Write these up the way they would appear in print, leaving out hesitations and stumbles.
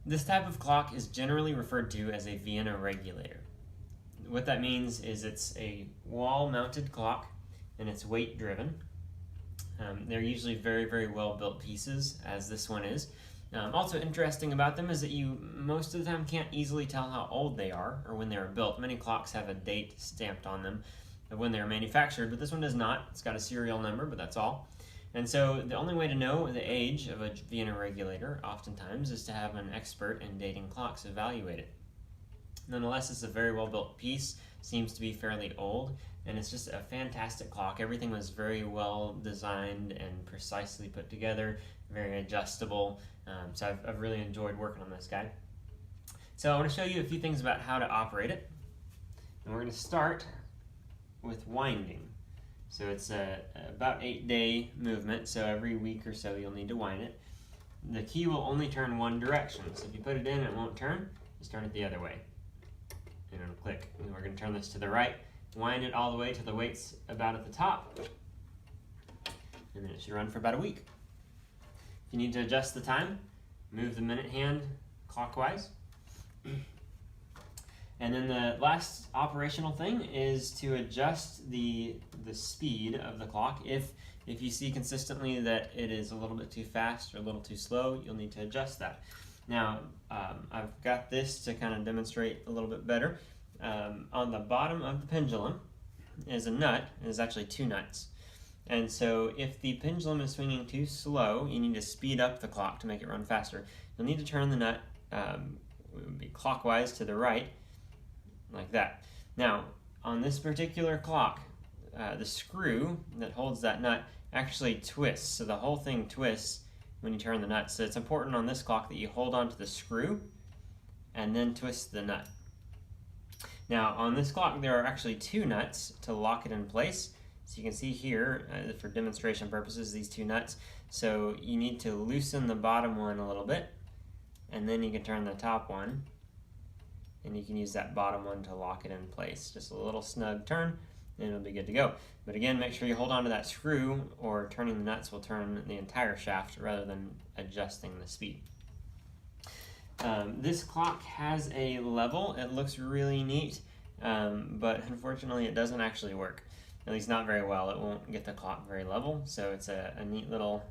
This type of clock is generally referred to as a Vienna regulator. What that means is it's a wall-mounted clock and it's weight-driven. They're usually very, very well-built pieces, as this one is. Also interesting about them is that you most of the time can't easily tell how old they are or when they were built. Many clocks have a date stamped on them of when they were manufactured, but this one does not. It's got a serial number, but that's all. And so the only way to know the age of a Vienna regulator oftentimes is to have an expert in dating clocks evaluate it. Nonetheless, it's a very well-built piece, seems to be fairly old, and it's just a fantastic clock. Everything was very well designed and precisely put together, very adjustable, so I've really enjoyed working on this guy. So I want to show you a few things about how to operate it, and we're going to start with winding. So it's about 8-day movement, so every week or so you'll need to wind it. The key will only turn one direction, so if you put it in it won't turn, just turn it the other way and it'll click. And we're going to turn this to the right, wind it all the way till the weight's about at the top, and then it should run for about a week. If you need to adjust the time, move the minute hand clockwise. And then the last operational thing is to adjust the speed of the clock. If you see consistently that it is a little bit too fast or a little too slow, you'll need to adjust that. Now, I've got this to kind of demonstrate a little bit better. On the bottom of the pendulum is a nut. There's actually two nuts. And so if the pendulum is swinging too slow, you need to speed up the clock to make it run faster. You'll need to turn the nut be clockwise to the right, like that. Now, on this particular clock, the screw that holds that nut actually twists. So the whole thing twists when you turn the nut. So it's important on this clock that you hold on to the screw and then twist the nut. Now, on this clock, there are actually two nuts to lock it in place. So you can see here, for demonstration purposes, these two nuts. So you need to loosen the bottom one a little bit, and then you can turn the top one, and you can use that bottom one to lock it in place. Just a little snug turn, and it'll be good to go. But again, make sure you hold on to that screw, or turning the nuts will turn the entire shaft rather than adjusting the speed. This clock has a level. It looks really neat, but unfortunately it doesn't actually work. At least not very well. It won't get the clock very level, so it's a neat little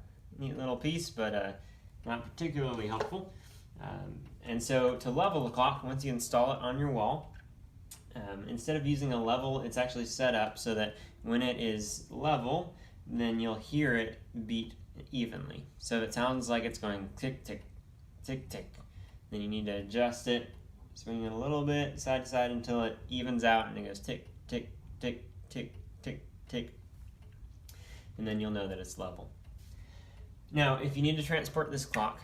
piece, but not particularly helpful. And so to level the clock, once you install it on your wall, instead of using a level, it's actually set up so that when it is level, then you'll hear it beat evenly. So it sounds like it's going tick, tick, tick, tick. Then you need to adjust it, swing it a little bit side to side until it evens out and it goes tick, tick, tick, tick, tick, tick. And then you'll know that it's level. Now, if you need to transport this clock,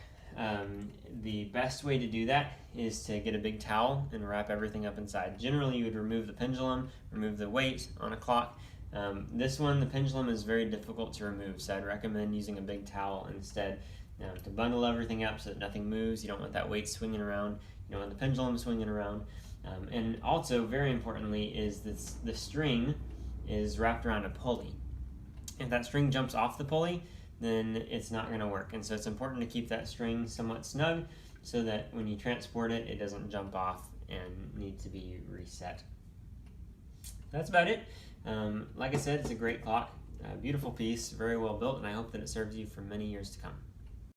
the best way to do that is to get a big towel and wrap everything up inside. Generally, you would remove the pendulum, remove the weight on a clock. This one, the pendulum is very difficult to remove, so I'd recommend using a big towel instead to bundle everything up so that nothing moves. You don't want that weight swinging around. You don't want the pendulum swinging around. And also, very importantly, is the string is wrapped around a pulley. If that string jumps off the pulley, then it's not going to work. And so it's important to keep that string somewhat snug so that when you transport it, it doesn't jump off and need to be reset. That's about it. Like I said, it's a great clock, a beautiful piece, very well built, and I hope that it serves you for many years to come.